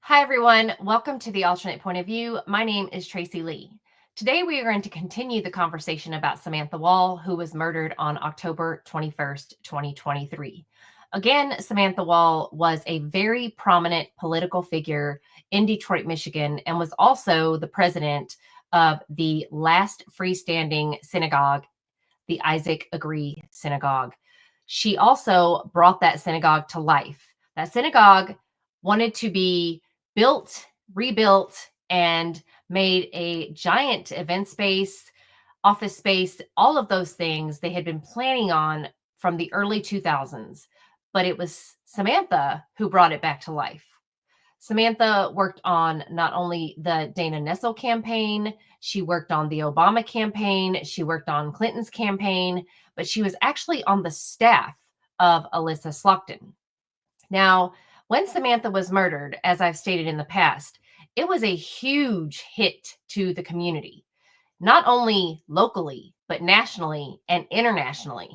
Hi, everyone. Welcome to the Alternate Point of View. My name is Tracy Lee. Today, we are going to continue the conversation about Samantha Wall, who was murdered on October 21st, 2023. Again, Samantha Wall was a very prominent political figure in Detroit, Michigan, and was also the president of the last freestanding synagogue, the Isaac Agree Synagogue. She also brought that synagogue to life. That synagogue wanted to be built, rebuilt, and made a giant event space, office space, all of those things they had been planning on from the early 2000s. But it was Samantha who brought it back to life. Samantha worked on not only the Dana Nessel campaign, she worked on the Obama campaign, she worked on Clinton's campaign, but she was actually on the staff of Alyssa Slaughton. Now, when Samantha was murdered, as I've stated in the past, it was a huge hit to the community, not only locally, but nationally and internationally.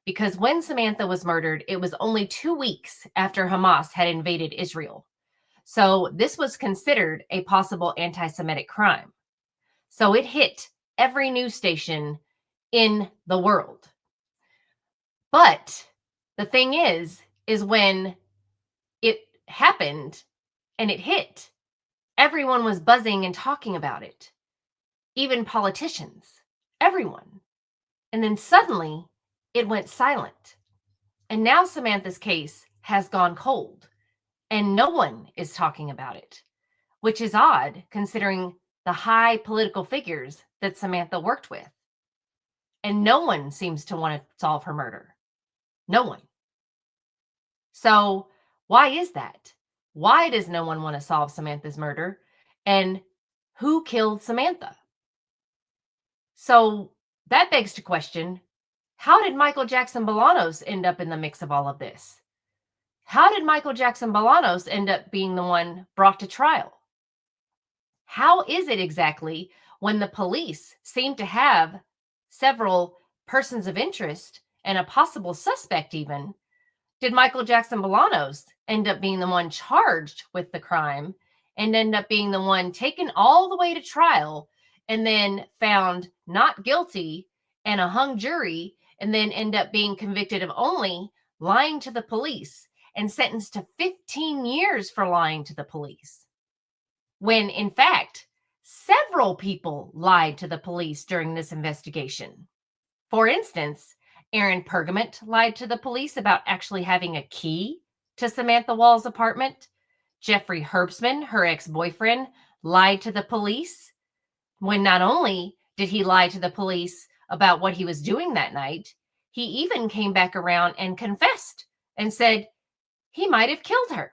Because when Samantha was murdered, it was only 2 weeks after Hamas had invaded Israel. So this was considered a possible anti Semitic crime. So it hit every news station in the world. But the thing is when it happened and it hit, everyone was buzzing and talking about it, even politicians, everyone. And then suddenly it went silent. And now Samantha's case has gone cold and no one is talking about it, which is odd considering the high political figures that Samantha worked with. And no one seems to want to solve her murder. No one. So, why is that? Why does no one want to solve Samantha's murder? And who killed Samantha? So, that begs to question, how did Michael Jackson Bolanos end up in the mix of all of this? How did Michael Jackson Bolanos end up being the one brought to trial? How is it exactly when the police seem to have several persons of interest and a possible suspect even? Did Michael Jackson Bolanos end up being the one charged with the crime and end up being the one taken all the way to trial and then found not guilty and a hung jury and then end up being convicted of only lying to the police and sentenced to 15 years for lying to the police? When in fact, several people lied to the police during this investigation. For instance, Aaron Pergament lied to the police about actually having a key to Samantha Wall's apartment. Jeffrey Herbstman, her ex-boyfriend, lied to the police when not only did he lie to the police about what he was doing that night, he even came back around and confessed and said he might have killed her.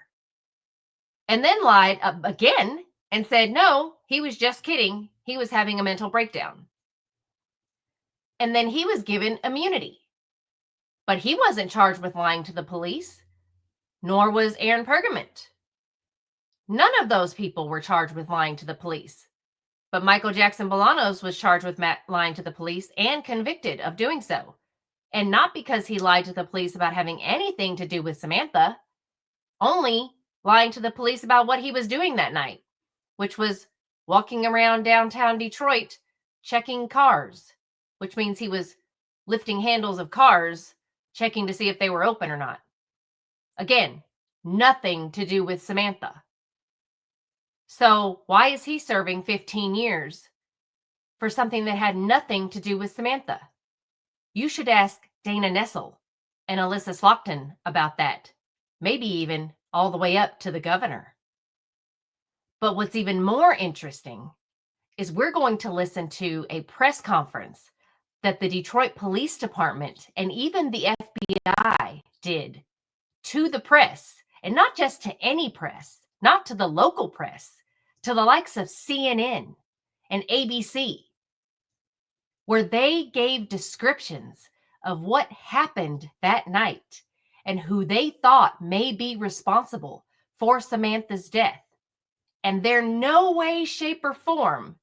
And then lied again and said, no, he was just kidding. He was having a mental breakdown. And then he was given immunity. But he wasn't charged with lying to the police, nor was Aaron Pergament. None of those people were charged with lying to the police. But Michael Jackson Bolanos was charged with lying to the police and convicted of doing so. And not because he lied to the police about having anything to do with Samantha, only lying to the police about what he was doing that night, which was walking around downtown Detroit checking cars, which means he was lifting handles of cars, checking to see if they were open or not. Again, nothing to do with Samantha. So why is he serving 15 years for something that had nothing to do with Samantha? You should ask Dana Nessel and Alyssa Slaughton about that. Maybe even all the way up to the governor. But what's even more interesting is we're going to listen to a press conference that the Detroit Police Department and even the FBI did to the press, and not just to any press, not to the local press, to the likes of CNN and ABC, where they gave descriptions of what happened that night and who they thought may be responsible for Samantha's death. And they're no way, shape, or form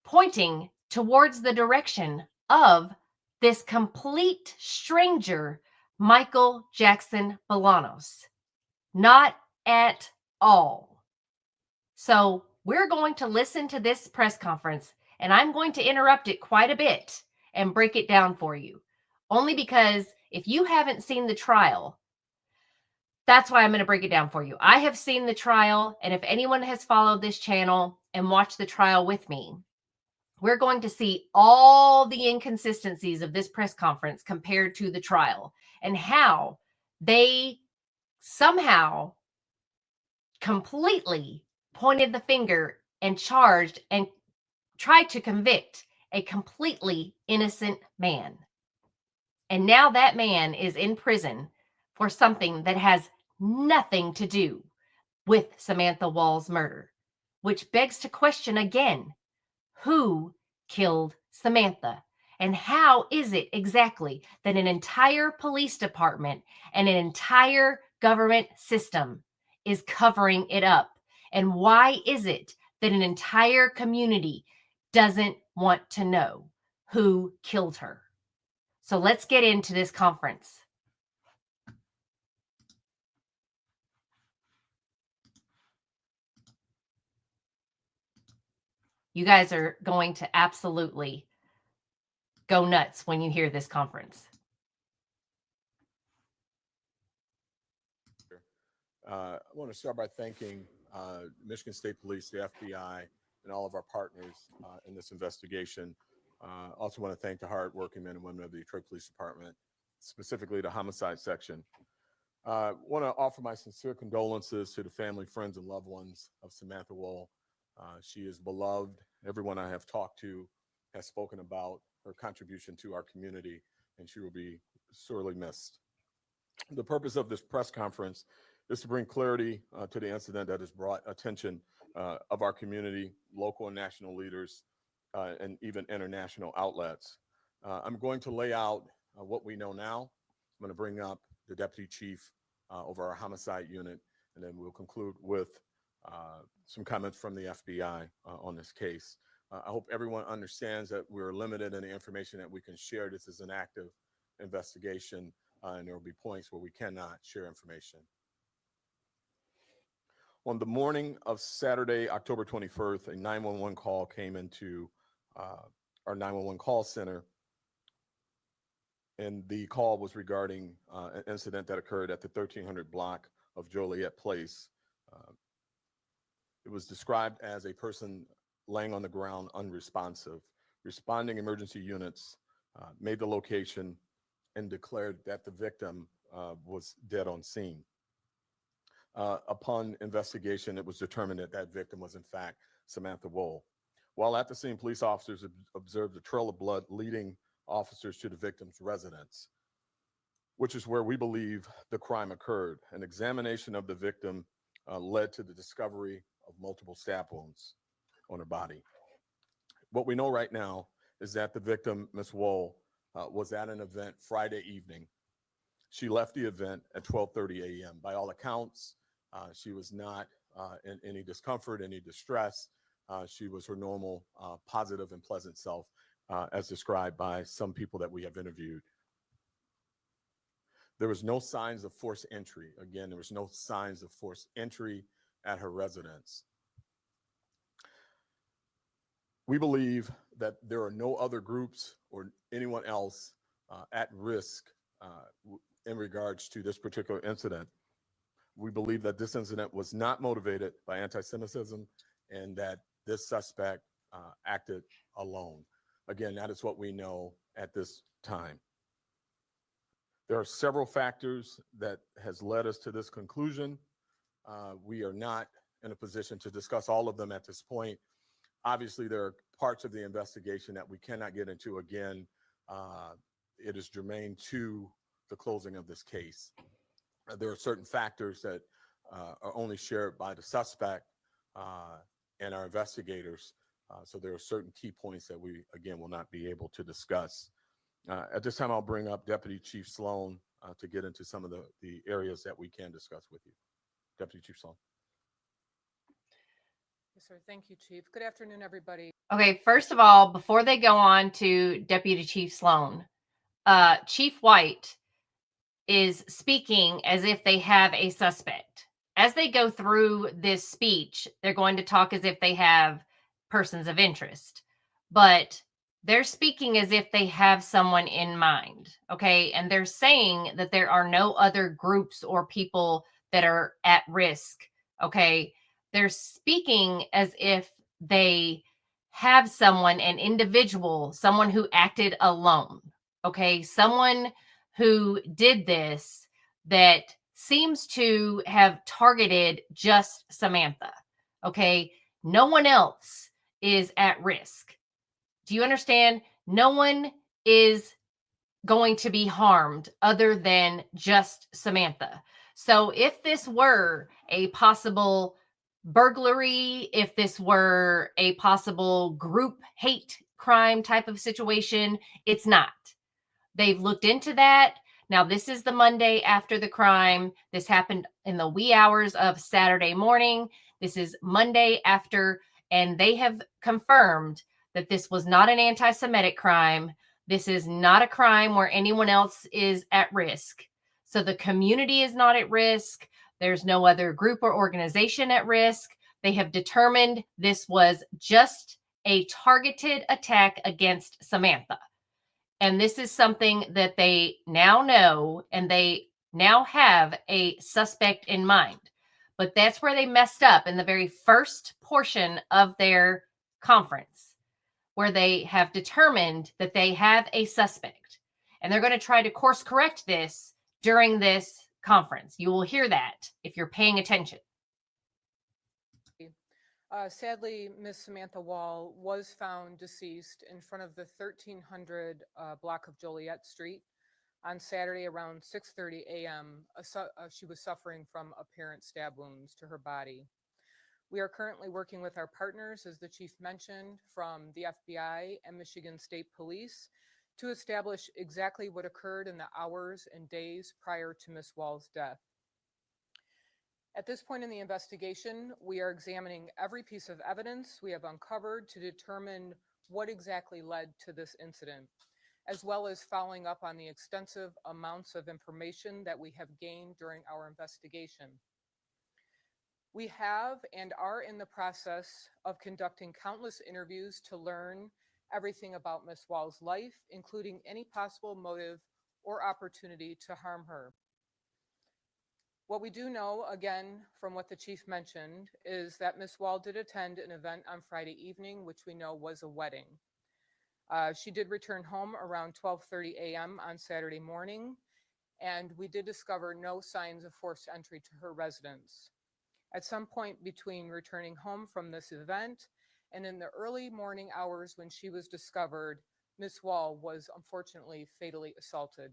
pointing towards the direction of this complete stranger, Michael Jackson Bolanos. Not at all. So we're going to listen to this press conference, and I'm going to interrupt it quite a bit and break it down for you. Only because if you haven't seen the trial, that's why I'm going to break it down for you. I have seen the trial, and if anyone has followed this channel and watched the trial with me, we're going to see all the inconsistencies of this press conference compared to the trial and how they somehow completely pointed the finger and charged and tried to convict a completely innocent man. And now that man is in prison for something that has nothing to do with Samantha Wall's murder, which begs to question again, who killed Samantha? And how is it exactly that an entire police department and an entire government system is covering it up? And why is it that an entire community doesn't want to know who killed her? So let's get into this conference. You guys are going to absolutely go nuts when you hear this conference. I want to start by thanking Michigan State Police, the FBI, and all of our partners in this investigation. Also want to thank the hardworking men and women of the Detroit Police Department, specifically the homicide section. Want to offer my sincere condolences to the family, friends, and loved ones of Samantha Wall. She is beloved. Everyone I have talked to has spoken about her contribution to our community, and she will be sorely missed. The purpose of this press conference is to bring clarity to the incident that has brought attention of our community, local and national leaders, and even international outlets. I'm going to lay out what we know now. I'm going to bring up the deputy chief over our homicide unit, and then we'll conclude with some comments from the FBI on this case. I hope everyone understands that we're limited in the information that we can share. This is an active investigation, and there will be points where we cannot share information. On the morning of Saturday, October 21st, a 911 call came into our 911 call center, and the call was regarding an incident that occurred at the 1300 block of Joliet Place. It was described as a person laying on the ground unresponsive. Responding emergency units made the location and declared that the victim was dead on scene. Upon investigation, it was determined that that victim was in fact Samantha Wall. While at the scene, police officers observed a trail of blood leading officers to the victim's residence, which is where we believe the crime occurred. An examination of the victim led to the discovery of multiple stab wounds on her body. What we know right now is that the victim, Miss Wall, was at an event Friday evening. She left the event at 12:30 a.m. By all accounts, she was not in any discomfort, any distress. She was her normal, positive and pleasant self, as described by some people that we have interviewed. There was no signs of forced entry. Again, there was no signs of forced entry at her residence. We believe that there are no other groups or anyone else at risk in regards to this particular incident. We believe that this incident was not motivated by anti-Semitism and that this suspect acted alone. Again, that is what we know at this time. There are several factors that has led us to this conclusion. We are not in a position to discuss all of them at this point. Obviously, there are parts of the investigation that we cannot get into. Again, it is germane to the closing of this case. There are certain factors that are only shared by the suspect and our investigators. So there are certain key points that we, again, will not be able to discuss. At this time, I'll bring up Deputy Chief Sloan to get into some of the areas that we can discuss with you. Deputy Chief Sloan. Yes, sir. Thank you, Chief. Good afternoon, everybody. Okay, first of all, before they go on to Deputy Chief Sloan, Chief White is speaking as if they have a suspect. as they go through this speech, they're going to talk as if they have persons of interest, but they're speaking as if they have someone in mind. Okay. And they're saying that there are no other groups or people that are at risk. Okay. They're speaking as if they have someone, an individual, someone who acted alone. Okay. Someone who did this that seems to have targeted just Samantha. Okay. No one else is at risk. Do you understand? No one is going to be harmed other than just Samantha. So if this were a possible burglary, if this were a possible group hate crime type of situation, it's not. They've looked into that. Now, this is the Monday after the crime. This happened in the wee hours of Saturday morning. This is Monday after, and they have confirmed that this was not an anti Semitic crime. This is not a crime where anyone else is at risk. So the community is not at risk. There's no other group or organization at risk. They have determined this was just a targeted attack against Samantha. And this is something that they now know, and they now have a suspect in mind. But that's where they messed up in the very first portion of their conference, where they have determined that they have a suspect. And they're going to try to course correct this during this conference. You will hear that if you're paying attention. Sadly, Miss Samantha Wall was found deceased in front of the 1300 block of Joliet Street on Saturday around 6:30 a.m. She was suffering from apparent stab wounds to her body. We are currently working with our partners, as the chief mentioned, from the FBI and Michigan State Police to establish exactly what occurred in the hours and days prior to Miss Wall's death. At this point in the investigation, we are examining every piece of evidence we have uncovered to determine what exactly led to this incident, as well as following up on the extensive amounts of information that we have gained during our investigation. We have and are in the process of conducting countless interviews to learn everything about Ms. Wall's life, including any possible motive or opportunity to harm her. What we do know, again, from what the chief mentioned, is that Ms. Wall did attend an event on Friday evening, which we know was a wedding. She did return home around 12:30 a.m. on Saturday morning, and we did discover no signs of forced entry to her residence. At some point between returning home from this event and in the early morning hours when she was discovered, Ms. Wall was unfortunately fatally assaulted.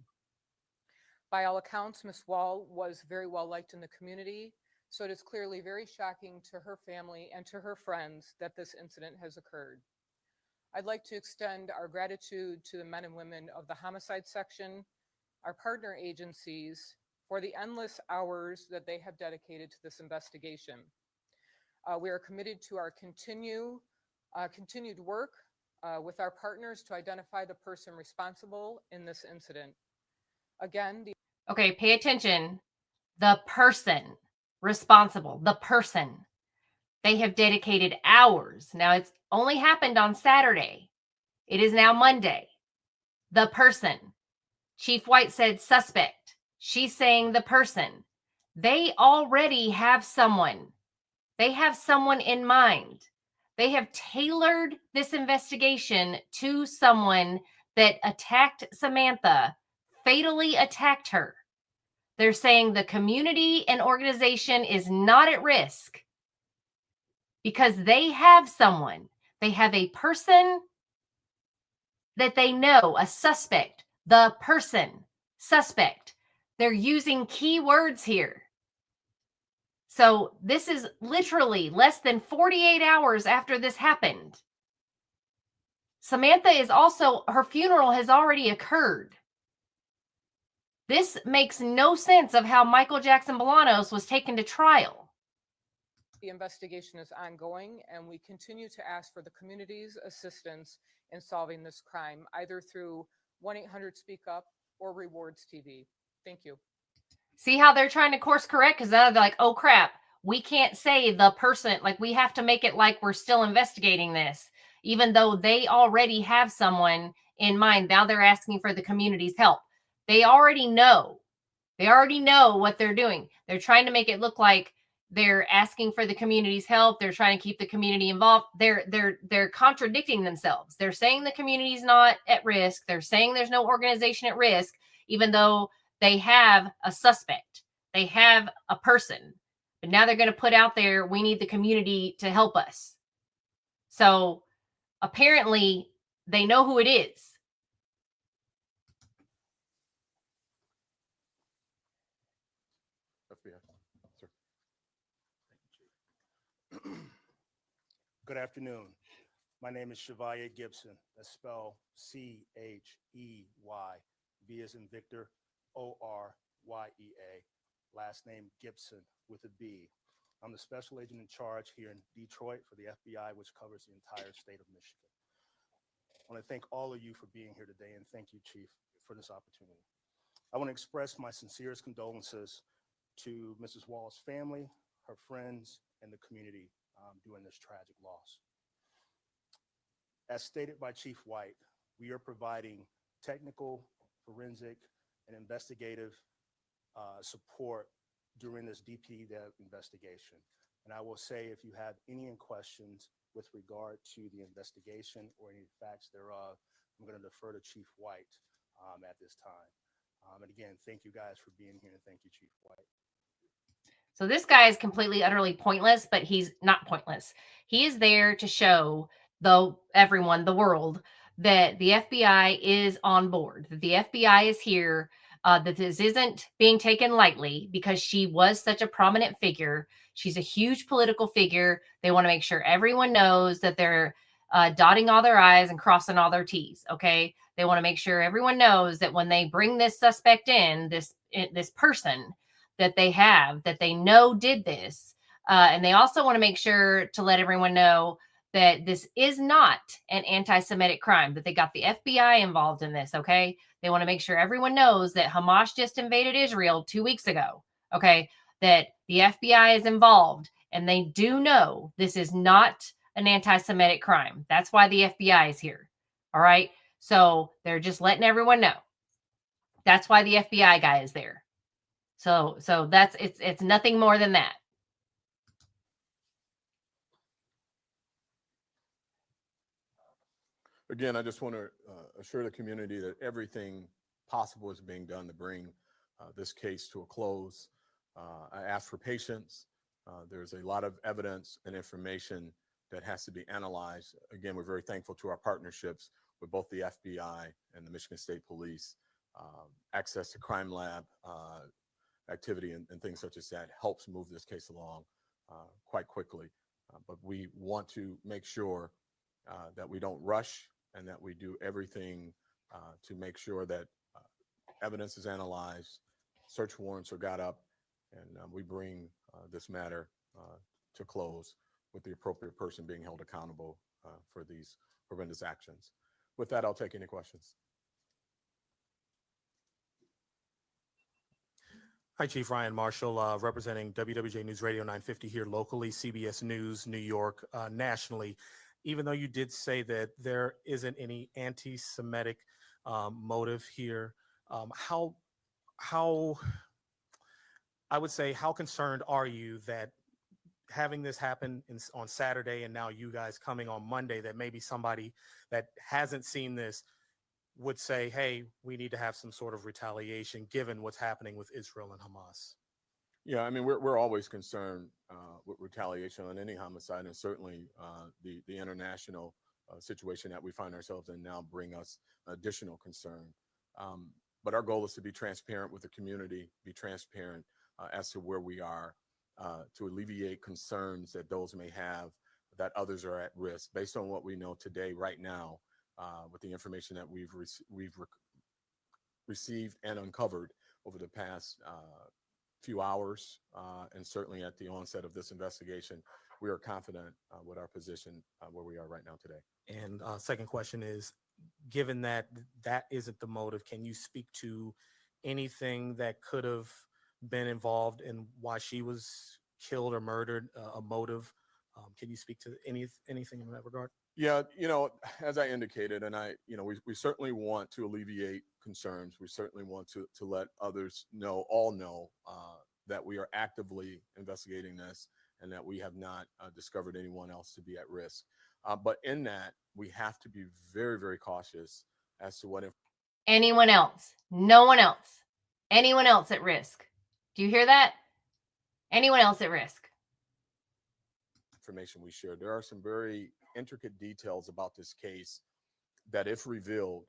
By all accounts, Ms. Wall was very well liked in the community, so it is clearly very shocking to her family and to her friends that this incident has occurred. I'd like to extend our gratitude to the men and women of the homicide section, our partner agencies, for the endless hours that they have dedicated to this investigation. We are committed to our continued work with our partners to identify the person responsible in this incident. Again, Okay, pay attention. The person responsible, the person. They have dedicated hours. Now, it's only happened on Saturday. It is now Monday. The person. Chief White said suspect. She's saying the person. They already have someone. They have someone in mind. They have tailored this investigation to someone that attacked Samantha, fatally attacked her. They're saying the community and organization is not at risk because they have someone. They have a person that they know, a suspect, the person, suspect. They're using key words here. So this is literally less than 48 hours after this happened. Samantha is also, her funeral has already occurred. This makes no sense of how Michael Jackson Bolanos was taken to trial. the investigation is ongoing, and we continue to ask for the community's assistance in solving this crime, either through 1-800-SPEAK-UP or Rewards TV. Thank you. See how they're trying to course correct? Because now they're like, oh crap, we can't say the person, like we have to make it like we're still investigating this, even though they already have someone in mind. Now they're asking for the community's help. They already know. They already know what they're doing. They're trying to make it look like they're asking for the community's help. They're trying to keep the community involved. They're contradicting themselves. They're saying the community's not at risk. They're saying there's no organization at risk, even though they have a suspect. They have a person. But now they're going to put out there, we need the community to help us. So apparently they know who it is. FBI, sir. Good afternoon. My name is Chevalier Gibson. That's spelled Chey, V as in Victor, Oryea. Last name Gibson with a B. I'm the special agent in charge here in Detroit for the FBI, which covers the entire state of Michigan. I want to thank all of you for being here today, and thank you, Chief, for this opportunity. I want to express my sincerest condolences to Mrs. Wall's family, her friends, and the community during this tragic loss. As stated by Chief White, we are providing technical, forensic, and investigative support during this DP investigation. And I will say, if you have any questions with regard to the investigation or any facts thereof, I'm going to defer to Chief White at this time. And again, thank you guys for being here, and thank you, Chief White. So this guy is completely, utterly pointless, but he's not pointless. He is there to show everyone, the world, that the FBI is on board, that the FBI is here, that this isn't being taken lightly because she was such a prominent figure. She's a huge political figure. They want to make sure everyone knows that they're dotting all their I's and crossing all their T's. Okay. They want to make sure everyone knows that when they bring this suspect in, this person that they know did this. And they also want to make sure to let everyone know that this is not an anti-Semitic crime, that they got the FBI involved in this, okay? They want to make sure everyone knows that Hamas just invaded Israel 2 weeks ago, okay? That the FBI is involved, and they do know this is not an anti-Semitic crime. That's why the FBI is here, all right? So they're just letting everyone know. That's why the FBI guy is there. So that's it's nothing more than that. Again, I just want to assure the community that everything possible is being done to bring this case to a close. I ask for patience. There's a lot of evidence and information that has to be analyzed. Again, we're very thankful to our partnerships with both the FBI and the Michigan State Police. Access to crime lab activity and things such as that helps move this case along quite quickly. But we want to make sure that we don't rush and that we do everything to make sure that evidence is analyzed, search warrants are got up, and we bring this matter to close with the appropriate person being held accountable for these horrendous actions. With that, I'll take any questions. Hi, Chief Ryan Marshall, representing WWJ News Radio 950 here locally, CBS News, New York, nationally. Even though you did say that there isn't any anti-Semitic motive here, how I would say, how concerned are you that having this happen on Saturday and now you guys coming on Monday, that maybe somebody that hasn't seen this would say, hey, we need to have some sort of retaliation given what's happening with Israel and Hamas? Yeah, I mean, we're always concerned with retaliation on any homicide, and certainly the international situation that we find ourselves in now bring us additional concern. But our goal is to be transparent with the community, be transparent as to where we are, to alleviate concerns that those may have, that others are at risk. Based on what we know today, right now, with the information that we've received and uncovered over the past few hours, and certainly at the onset of this investigation, we are confident with our position where we are right now today. And second question is, given that that isn't the motive, can you speak to anything that could have been involved in why she was killed or murdered, a motive. Can you speak to anything in that regard? Yeah, as I indicated, and we certainly want to alleviate concerns. We certainly want to let others know, all know, that we are actively investigating this and that we have not discovered anyone else to be at risk. But in that, we have to be very, very cautious as to what Anyone else? No one else. Anyone else at risk? Do you hear that? Anyone else at risk? information we share. There are some very intricate details about this case that, if revealed,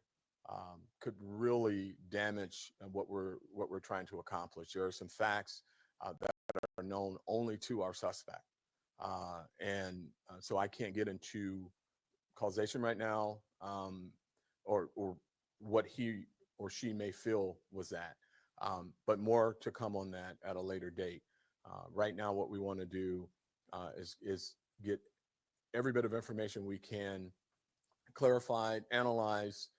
could really damage what we're trying to accomplish. There are some facts that are known only to our suspect, and so I can't get into causation right now, or what he or she may feel was that. But more to come on that at a later date. Right now, what we want to do is get every bit of information we can clarified, analyzed,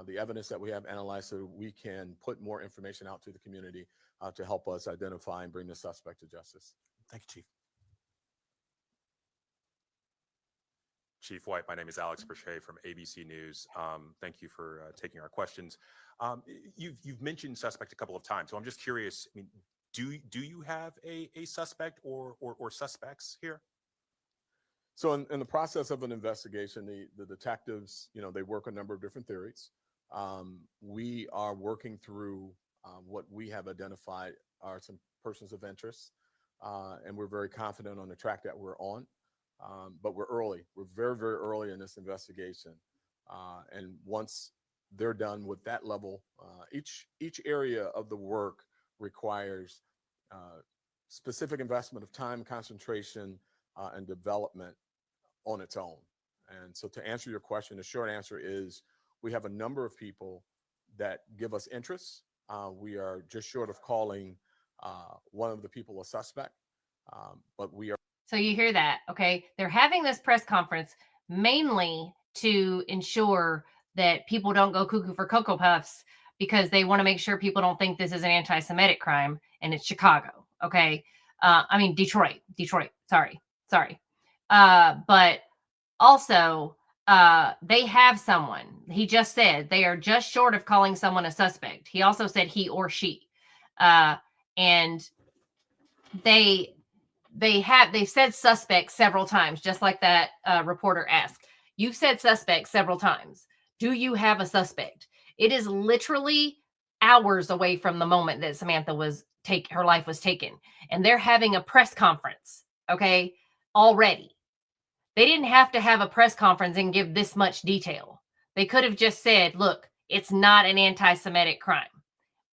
the evidence that we have analyzed, so we can put more information out to the community to help us identify and bring the suspect to justice. Thank you, Chief. Chief White, my name is Alex Brachet from ABC News. Thank you for taking our questions. You've mentioned suspect a couple of times, so I'm just curious. I mean, do you have a suspect or suspects here? So in the process of an investigation, the detectives, they work a number of different theories. We are working through what we have identified are some persons of interest, and we're very confident on the track that we're on. But we're early. We're very, very early in this investigation. And once they're done with that level, each area of the work requires specific investment of time, concentration, and development on its own. And so, to answer your question, the short answer is we have a number of people that give us interest. We are just short of calling one of the people a suspect, but we are. So you hear that, okay? They're having this press conference mainly to ensure that people don't go cuckoo for Cocoa Puffs, because they want to make sure people don't think this is an anti-Semitic crime and it's Chicago, okay? I mean, Detroit, sorry. But also, they have someone. He just said they are just short of calling someone a suspect. He also said he or she. And they've said suspect several times, just like that reporter asked. You've said suspect several times. Do you have a suspect? It is literally hours away from the moment that Samantha her life was taken, and they're having a press conference. Okay, already. They didn't have to have a press conference and give this much detail. They could have just said, "Look, it's not an anti-Semitic crime.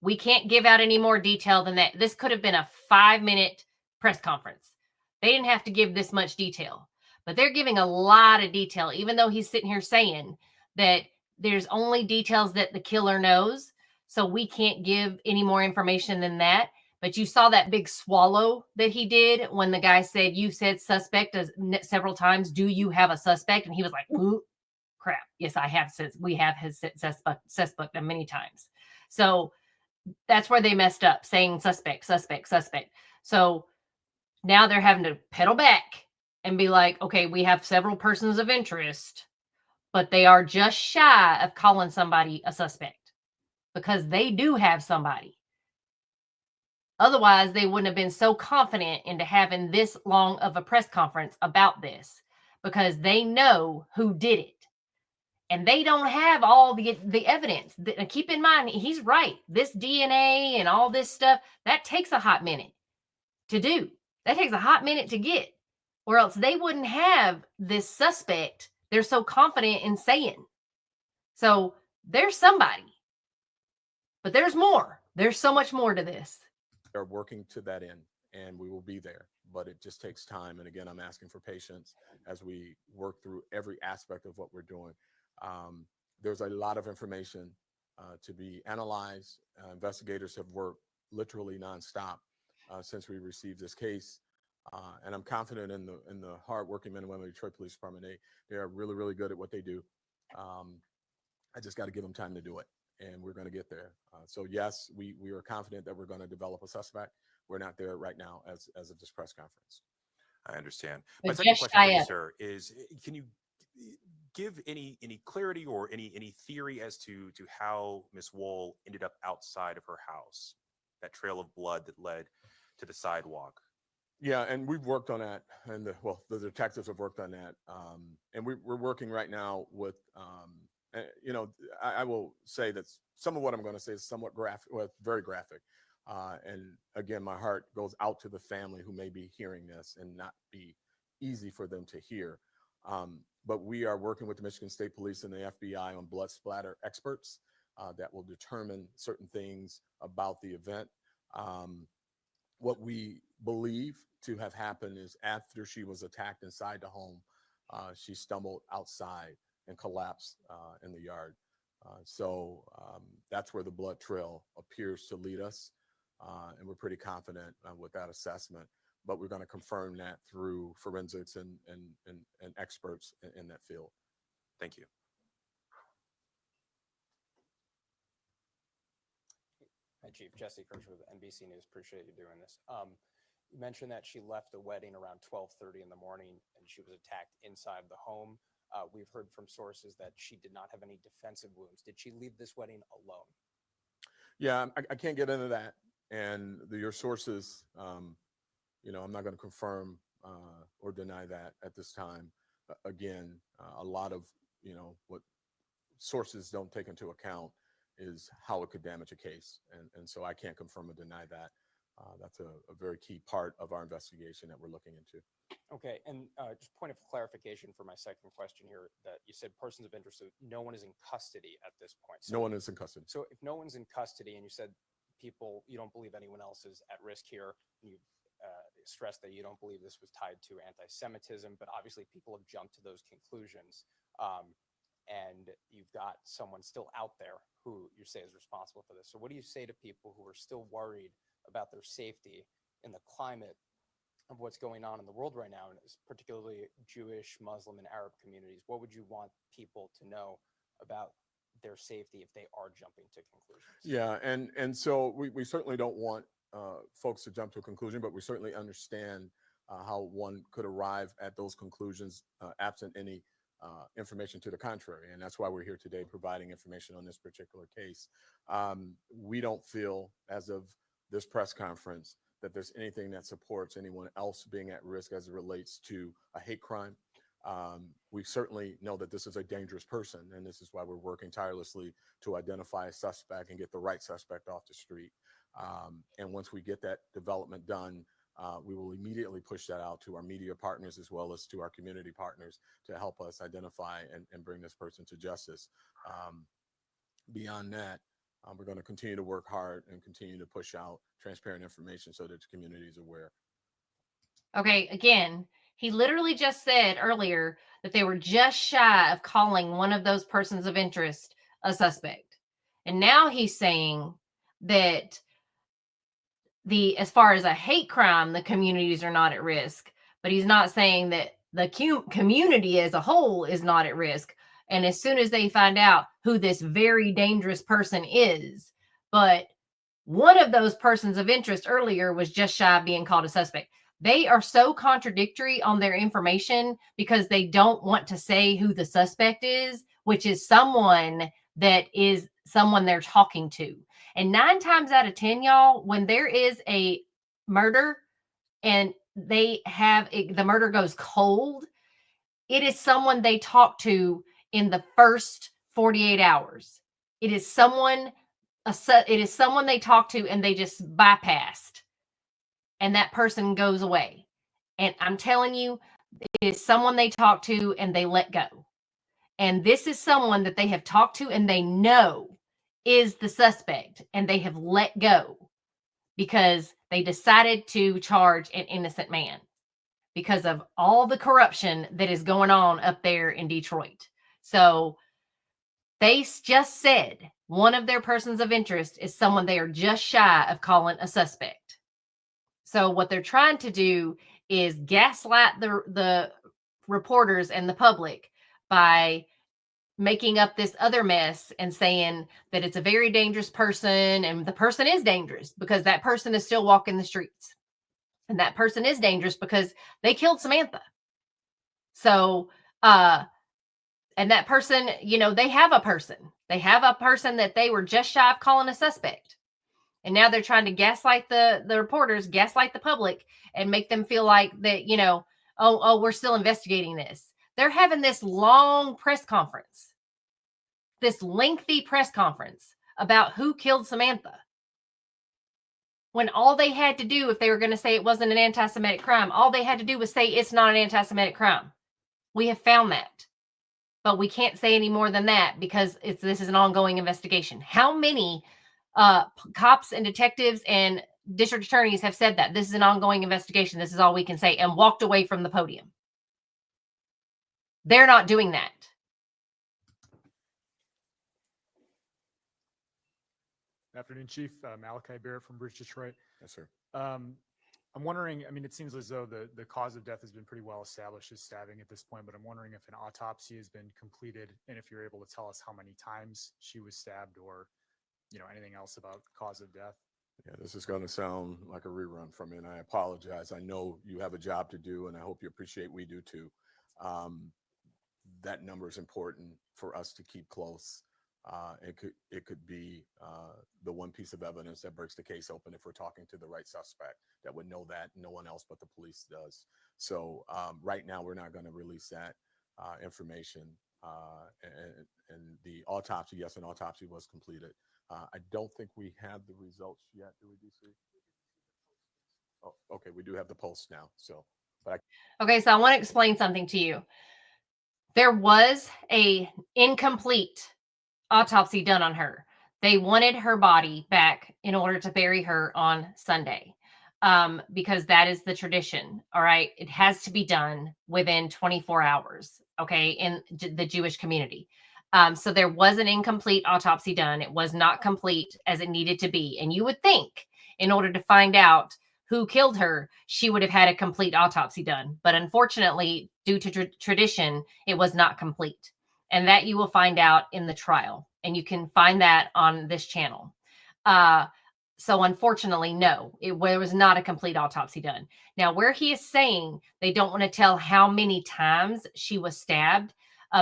We can't give out any more detail than that." This could have been a 5-minute press conference. They didn't have to give this much detail, but they're giving a lot of detail, even though he's sitting here saying that there's only details that the killer knows. So we can't give any more information than that. But you saw that big swallow that he did when the guy said, "You said suspect several times. Do you have a suspect?" And he was like, "Ooh, crap. Yes, I have. We have his suspect many times." So that's where they messed up, saying suspect. So now they're having to pedal back and be like, okay, we have several persons of interest, but they are just shy of calling somebody a suspect, because they do have somebody. Otherwise, they wouldn't have been so confident into having this long of a press conference about this, because they know who did it. And they don't have all the evidence. Keep in mind, he's right. This DNA and all this stuff, that takes a hot minute to do. That takes a hot minute to get, or else they wouldn't have this suspect they're so confident in saying. So there's somebody, but there's more. There's so much more to this. Are working to that end, and we will be there, but it just takes time. And again, I'm asking for patience as we work through every aspect of what we're doing. There's a lot of information to be analyzed. Investigators have worked literally nonstop since we received this case, and I'm confident in the hardworking men and women of the Detroit Police Department. They are really, really good at what they do. I just got to give them time to do it, and we're going to get there. So yes, we are confident that we're going to develop a suspect, we're not there right now as of this press conference. I understand. But My second just question for shy you, of it. sir, is can you give any clarity or any theory as to how Miss Wool ended up outside of her house, that trail of blood that led to the sidewalk? Yeah, and we've worked on that, and the detectives have worked on that, and we're working right now with, I will say that some of what I'm going to say is somewhat graphic, well, very graphic, and again, my heart goes out to the family who may be hearing this and not be easy for them to hear. But we are working with the Michigan State Police and the FBI on blood splatter experts that will determine certain things about the event. What we believe to have happened is after she was attacked inside the home, she stumbled outside and collapsed in the yard. So that's where the blood trail appears to lead us. And we're pretty confident with that assessment, but we're going to confirm that through forensics and experts in that field. Thank you. Hi, Chief. Jesse Kirsch with NBC News. Appreciate you doing this. You mentioned that she left the wedding around 12:30 in the morning and she was attacked inside the home. We've heard from sources that she did not have any defensive wounds. Did she leave this wedding alone? Yeah, I can't get into that. And your sources, I'm not going to confirm or deny that at this time. Again, a lot of, what sources don't take into account is how it could damage a case. And so I can't confirm or deny that. That's a very key part of our investigation that we're looking into. Okay, and just point of clarification for my second question here, that you said persons of interest, so no one is in custody at this point. So, No one is in custody. So if no one's in custody and you said you don't believe anyone else is at risk here, and you stressed that you don't believe this was tied to anti-Semitism, but obviously people have jumped to those conclusions. And you've got someone still out there who you say is responsible for this. So what do you say to people who are still worried about their safety in the climate of what's going on in the world right now, and particularly Jewish, Muslim, and Arab communities? What would you want people to know about their safety if they are jumping to conclusions? Yeah, and so we certainly don't want folks to jump to a conclusion, but we certainly understand how one could arrive at those conclusions absent any information to the contrary. And that's why we're here today providing information on this particular case. We don't feel, as of this press conference, that there's anything that supports anyone else being at risk as it relates to a hate crime. We certainly know that this is a dangerous person, and this is why we're working tirelessly to identify a suspect and get the right suspect off the street. And once we get that development done, we will immediately push that out to our media partners as well as to our community partners to help us identify and bring this person to justice. Beyond that, we're going to continue to work hard and continue to push out transparent information so that the community is aware. Okay, again, he literally just said earlier that they were just shy of calling one of those persons of interest a suspect. And now he's saying that as far as a hate crime, the communities are not at risk, but he's not saying that the community as a whole is not at risk. And as soon as they find out who this very dangerous person is, but one of those persons of interest earlier was just shy of being called a suspect. They are so contradictory on their information because they don't want to say who the suspect is, which is someone that is someone they're talking to. And 9 times out of 10, y'all, when there is a murder and the murder goes cold, it is someone they talk to in the first 48 hours. It is someone they talk to and they just bypassed, and that person goes away. And I'm telling you, it is someone they talk to and they let go. And this is someone that they have talked to and they know is the suspect, and they have let go because they decided to charge an innocent man because of all the corruption that is going on up there in Detroit. So they just said one of their persons of interest is someone they are just shy of calling a suspect. So what they're trying to do is gaslight the reporters and the public by making up this other mess and saying that it's a very dangerous person, and the person is dangerous because that person is still walking the streets, and that person is dangerous because they killed Samantha. So and that person, they have a person that they were just shy of calling a suspect, and now they're trying to gaslight the reporters, gaslight the public, and make them feel like that, oh, we're still investigating this. They're having this long press conference, this lengthy press conference about who killed Samantha, when all they had to do, if they were going to say it wasn't an anti-Semitic crime, all they had to do was say it's not an anti-Semitic crime. We have found that, but we can't say any more than that because this is an ongoing investigation. How many cops and detectives and district attorneys have said that this is an ongoing investigation, this is all we can say, and walked away from the podium? They're not doing that. Afternoon, Chief. Malachi Barrett from Bridge, Detroit. Yes, sir. I'm wondering, it seems as though the cause of death has been pretty well established as stabbing at this point, but I'm wondering if an autopsy has been completed and if you're able to tell us how many times she was stabbed or, anything else about cause of death. Yeah, this is going to sound like a rerun from me, and I apologize. I know you have a job to do, and I hope you appreciate we do too. That number is important for us to keep close. It could be the one piece of evidence that breaks the case open if we're talking to the right suspect that would know that no one else but the police does. So right now we're not going to release that information. And the autopsy, yes, an autopsy was completed. I don't think we have the results yet. Do we, DC? Oh, okay, we do have the pulse now. So, Okay, so I want to explain something to you. There was a incomplete autopsy done on her. They wanted her body back in order to bury her on Sunday, because that is the tradition. All right, it has to be done within 24 hours. Okay, in the Jewish community. So there was an incomplete autopsy done. It was not complete as it needed to be. And you would think, in order to find out who killed her, she would have had a complete autopsy done. But unfortunately, due to tradition, it was not complete. And that you will find out in the trial. And you can find that on this channel. So unfortunately, no, there was not a complete autopsy done. Now, where he is saying they don't want to tell how many times she was stabbed,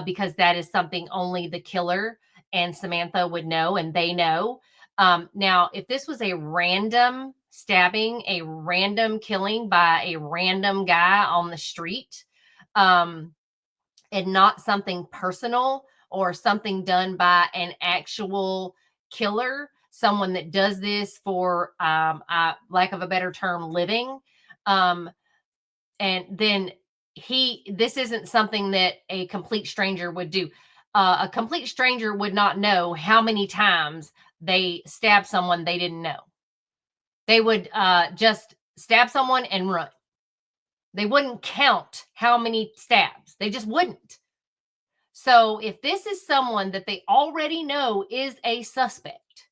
because that is something only the killer and Samantha would know, and they know. Now, if this was a random stabbing, a random killing by a random guy on the street, and not something personal or something done by an actual killer, someone that does this for, lack of a better term, living, and then this isn't something that a complete stranger would do. A complete stranger would not know how many times they stabbed someone they didn't know. They would just stab someone and run. They wouldn't count how many stabs. They just wouldn't. So if this is someone that they already know is a suspect,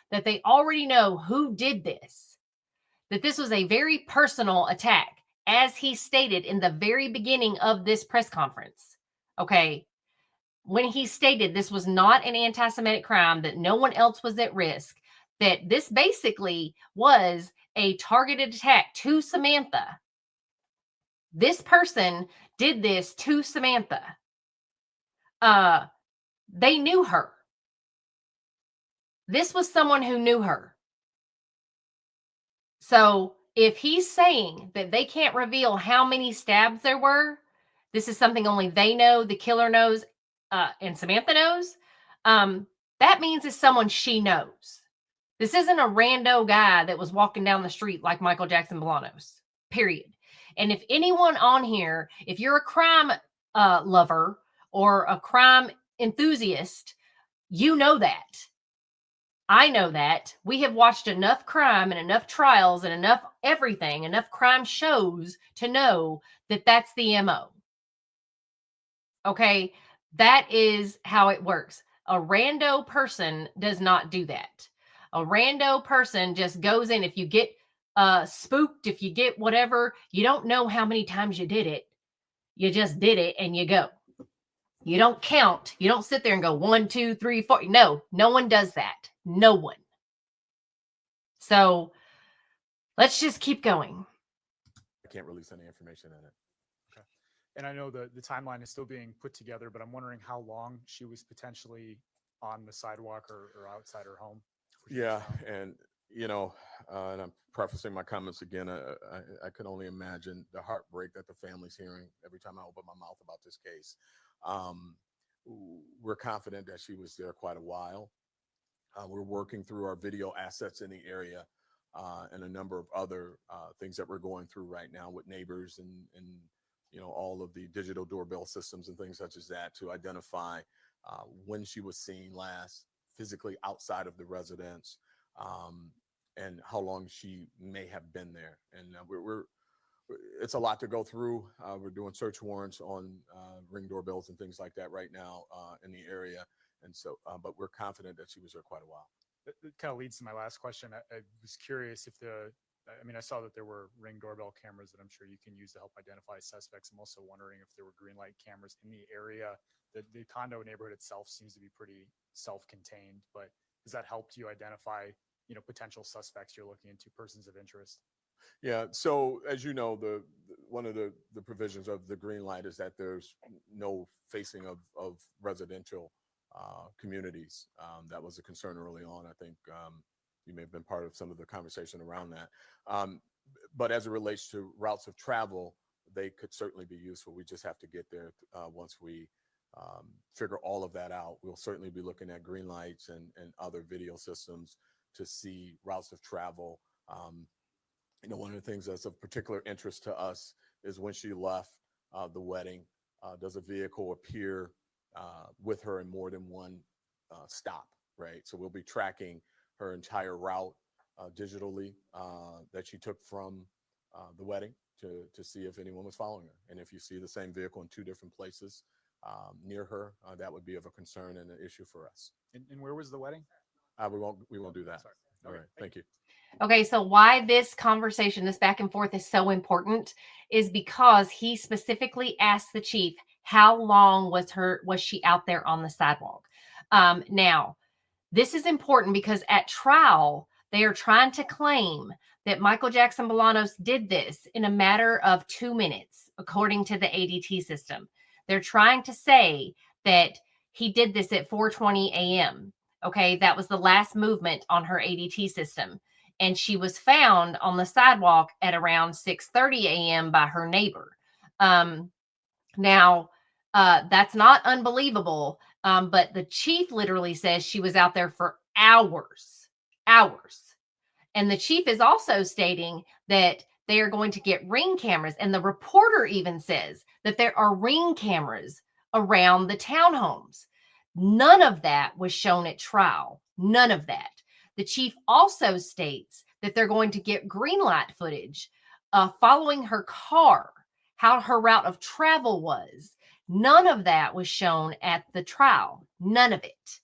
that they already know who did this, that this was a very personal attack, as he stated in the very beginning of this press conference, okay, when he stated this was not an anti-Semitic crime, that no one else was at risk, that this basically was a targeted attack to Samantha. This person did this to Samantha. They knew her. This was someone who knew her. So if he's saying that they can't reveal how many stabs there were, this is something only they know, the killer knows, and Samantha knows, that means it's someone she knows. This isn't a rando guy that was walking down the street like Michael Jackson Bolanos, period. And if anyone on here, if you're a crime lover or a crime enthusiast, you know that. I know that. We have watched enough crime and enough trials and enough everything, enough crime shows to know that that's the MO. Okay? That is how it works. A rando person does not do that. A rando person just goes in. If you get spooked, if you get whatever, you don't know how many times you did it. You just did it and you go. You don't count. You don't sit there and go 1, 2, 3, 4. No, no one does that. No one. So let's just keep going. I can't release any information in it. And I know the timeline is still being put together, but I'm wondering how long she was potentially on the sidewalk or outside her home. before she was Yeah, found. and and I'm prefacing my comments again. I can only imagine the heartbreak that the family's hearing every time I open my mouth about this case. Um, we're confident that she was there quite a while. We're working through our video assets in the area and a number of other things that we're going through right now with neighbors and all of the digital doorbell systems and things such as that to identify when she was seen last physically outside of the residence and how long she may have been there. And it's a lot to go through. We're doing search warrants on ring doorbells and things like that right now in the area. And so, but we're confident that she was there quite a while. That kind of leads to my last question. I was curious if I saw that there were Ring doorbell cameras that I'm sure you can use to help identify suspects. I'm also wondering if there were green light cameras in the area. The condo neighborhood itself seems to be pretty self-contained, but has that helped you identify, potential suspects you're looking into, persons of interest? Yeah. So as you know, one of the provisions of the green light is that there's no facing of residential communities. That was a concern early on. I think you may have been part of some of the conversation around that. But as it relates to routes of travel, they could certainly be useful. We just have to get there once we figure all of that out. We'll certainly be looking at green lights and other video systems to see routes of travel. One of the things that's of particular interest to us is when she left the wedding, does a vehicle appear with her in more than one stop, right? So we'll be tracking her entire route digitally that she took from the wedding to see if anyone was following her. And if you see the same vehicle in 2 different places near her, that would be of a concern and an issue for us. And where was the wedding? We won't do that. Sorry. All right. Thank you. Okay, so why this conversation, this back and forth is so important is because he specifically asked the chief, how long was she out there on the sidewalk? Now, this is important because at trial, they are trying to claim that Michael Jackson Bolanos did this in a matter of 2 minutes, according to the ADT system. They're trying to say that he did this at 4:20 a.m. Okay, that was the last movement on her ADT system. And she was found on the sidewalk at around 6:30 a.m. by her neighbor. Now, that's not unbelievable, but the chief literally says she was out there for hours. And the chief is also stating that they are going to get ring cameras. And the reporter even says that there are ring cameras around the townhomes. None of that was shown at trial. None of that. The chief also states that they're going to get green light footage following her car, how her route of travel was. None of that was shown at the trial. None of it.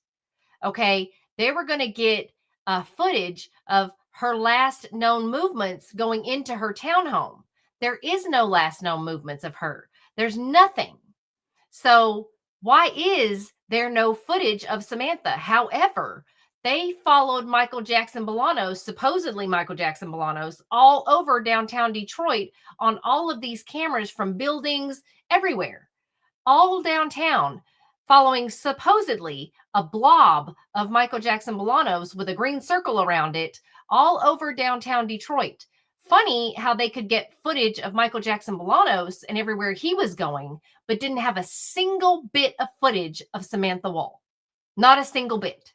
Okay. They were going to get footage of her last known movements going into her townhome. There is no last known movements of her. There's nothing. So why is there no footage of Samantha? However, they followed Michael Jackson Bolanos, supposedly Michael Jackson Bolanos, all over downtown Detroit on all of these cameras from buildings everywhere, all downtown, following supposedly a blob of Michael Jackson Bolanos with a green circle around it all over downtown Detroit. Funny how they could get footage of Michael Jackson Bolanos and everywhere he was going, but didn't have a single bit of footage of Samantha Wall. Not a single bit.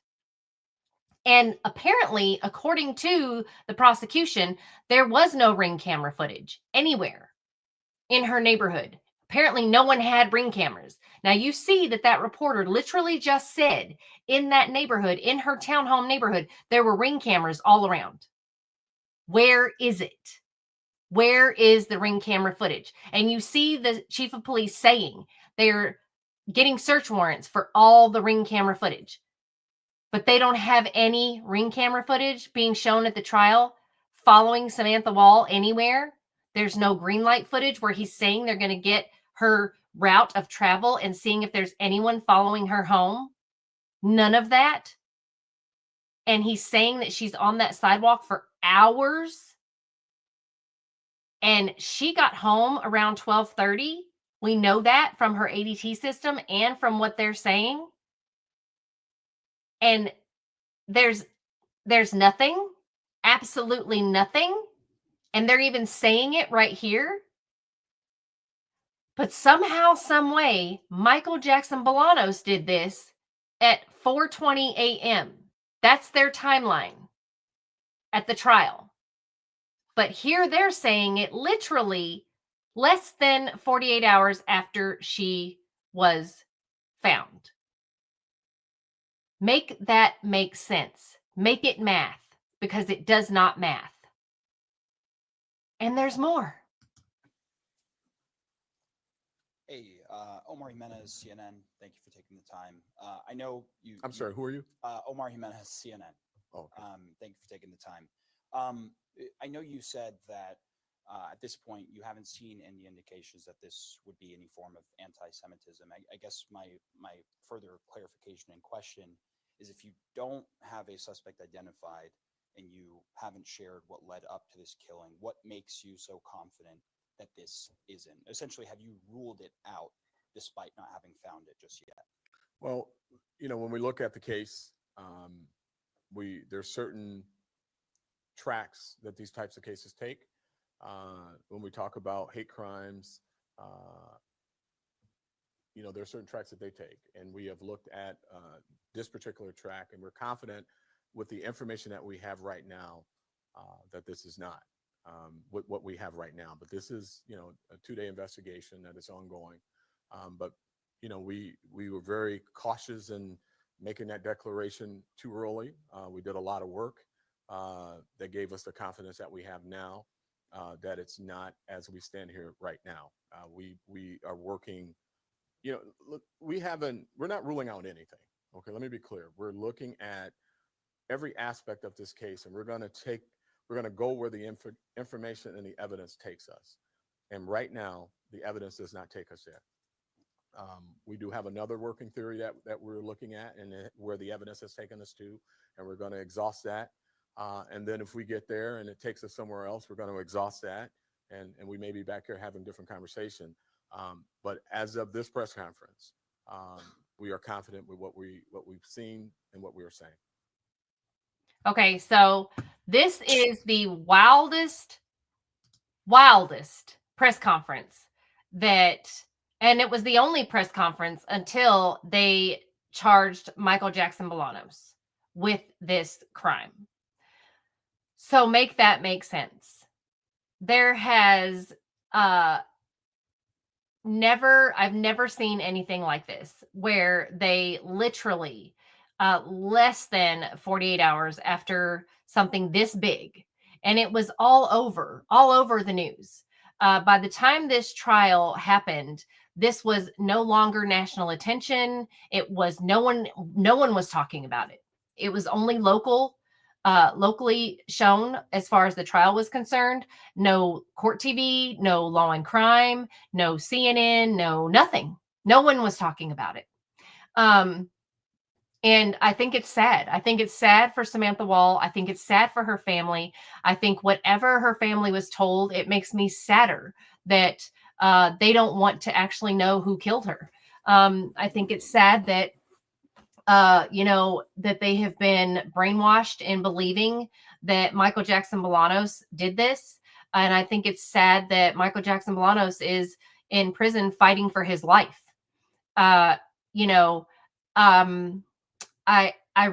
And apparently, according to the prosecution, there was no ring camera footage anywhere in her neighborhood. Apparently, no one had ring cameras. Now, you see that reporter literally just said in that neighborhood, in her townhome neighborhood, there were ring cameras all around. Where is it? Where is the ring camera footage? And you see the chief of police saying they're getting search warrants for all the ring camera footage. But they don't have any ring camera footage being shown at the trial following Samantha Wall anywhere. There's no green light footage where he's saying they're going to get her route of travel and seeing if there's anyone following her home? None of that. And he's saying that she's on that sidewalk for hours. And she got home around 12:30. We know that from her ADT system and from what they're saying. And there's nothing, absolutely nothing. And they're even saying it right here. But somehow, some way, Michael Jackson Bolanos did this at 4:20 a.m. That's their timeline at the trial. But here they're saying it literally less than 48 hours after she was found. Make that make sense. Make it math, because it does not math. And there's more. Hey, Omar Jimenez, CNN. Thank you for taking the time. I know you. I'm sorry, who are you? Omar Jimenez, CNN. Oh, okay. Thank you for taking the time. I know you said that at this point you haven't seen any indications that this would be any form of anti-Semitism. I guess my further clarification and question is, if you don't have a suspect identified and you haven't shared what led up to this killing, what makes you so confident that this isn't? Essentially, have you ruled it out despite not having found it just yet? Well, when we look at the case, there's certain tracks that these types of cases take. When we talk about hate crimes, there's certain tracks that they take, and we have looked at this particular track, and we're confident with the information that we have right now that this is not what we have right now. But this is, a 2-day investigation that is ongoing. But we were very cautious in making that declaration too early. We did a lot of work that gave us the confidence that we have now, that it's not as we stand here right now. We are working. Look, we're not ruling out anything. Okay, let me be clear. We're looking at every aspect of this case, and we're going to go where the information and the evidence takes us. And right now, the evidence does not take us there. We do have another working theory that we're looking at, and where the evidence has taken us to, and we're going to exhaust that. And then if we get there and it takes us somewhere else, we're going to exhaust that, and we may be back here having different conversation. But as of this press conference, we are confident with what we've seen and what we are saying. Okay, so this is the wildest press conference and it was the only press conference until they charged Michael Jackson Bolanos with this crime. So make that make sense. There has I've never seen anything like this, where they literally less than 48 hours after something this big, and it was all over the news. By the time this trial happened, this was no longer national attention. It was no one was talking about it. It was only locally shown as far as the trial was concerned. No court TV, no Law and Crime, no CNN, no nothing. No one was talking about it. And I think it's sad. I think it's sad for Samantha Wall. I think it's sad for her family. I think whatever her family was told, it makes me sadder that they don't want to actually know who killed her. I think it's sad that that they have been brainwashed in believing that Michael Jackson Bolanos did this. And I think it's sad that Michael Jackson Bolanos is in prison fighting for his life. I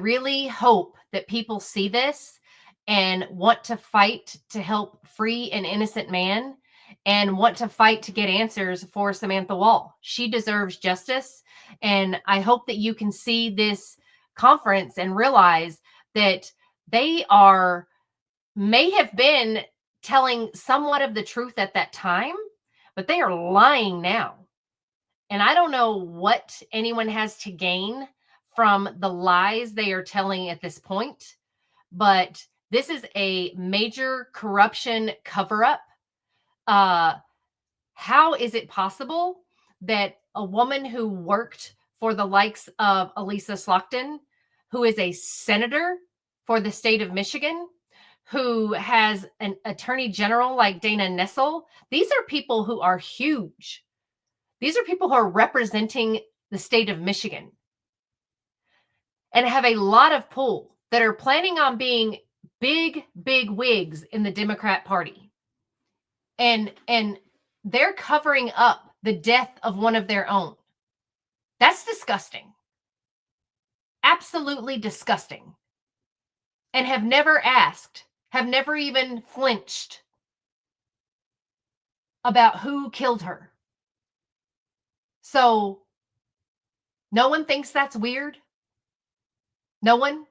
really hope that people see this and want to fight to help free an innocent man, and want to fight to get answers for Samantha Wall. She deserves justice. And I hope that you can see this conference and realize that they may have been telling somewhat of the truth at that time, but they are lying now. And I don't know what anyone has to gain from the lies they are telling at this point, but this is a major corruption cover-up. How is it possible that a woman who worked for the likes of Elisa Slotkin, who is a senator for the state of Michigan, who has an attorney general like Dana Nessel, these are people who are huge. These are people who are representing the state of Michigan and have a lot of pull, that are planning on being big wigs in the Democrat Party. And they're covering up the death of one of their own. That's disgusting. Absolutely disgusting. And have never asked, have never even flinched about who killed her. So no one thinks that's weird. No one.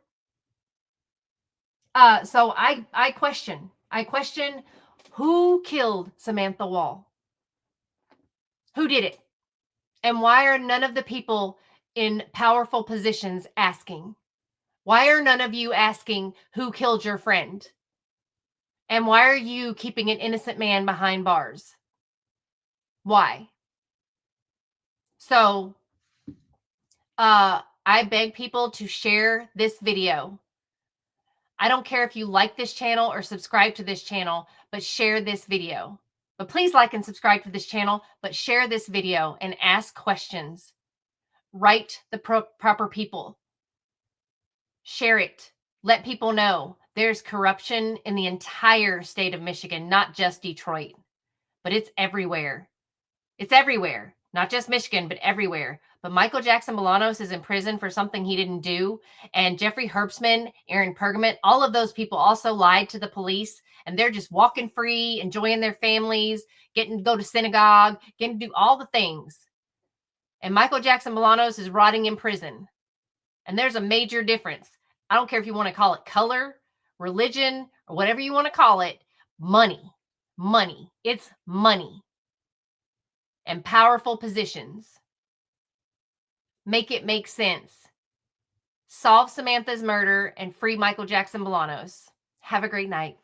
So I question who killed Samantha Wall? Who did it? And why are none of the people in powerful positions asking? Why are none of you asking who killed your friend? And why are you keeping an innocent man behind bars? Why? So I beg people to share this video. I don't care if you like this channel or subscribe to this channel, but share this video. But please like and subscribe to this channel, but share this video and ask questions. Write the proper people. Share it. Let people know there's corruption in the entire state of Michigan, not just Detroit, but it's everywhere. It's everywhere, not just Michigan, but everywhere. But Michael Jackson Bolanos is in prison for something he didn't do. And Jeffrey Herbstman, Aaron Pergament, all of those people also lied to the police. And they're just walking free, enjoying their families, getting to go to synagogue, getting to do all the things. And Michael Jackson Bolanos is rotting in prison. And there's a major difference. I don't care if you want to call it color, religion, or whatever you want to call it. Money. Money. It's money. And powerful positions. Make it make sense. Solve Samantha's murder and free Michael Jackson Bolanos. Have a great night.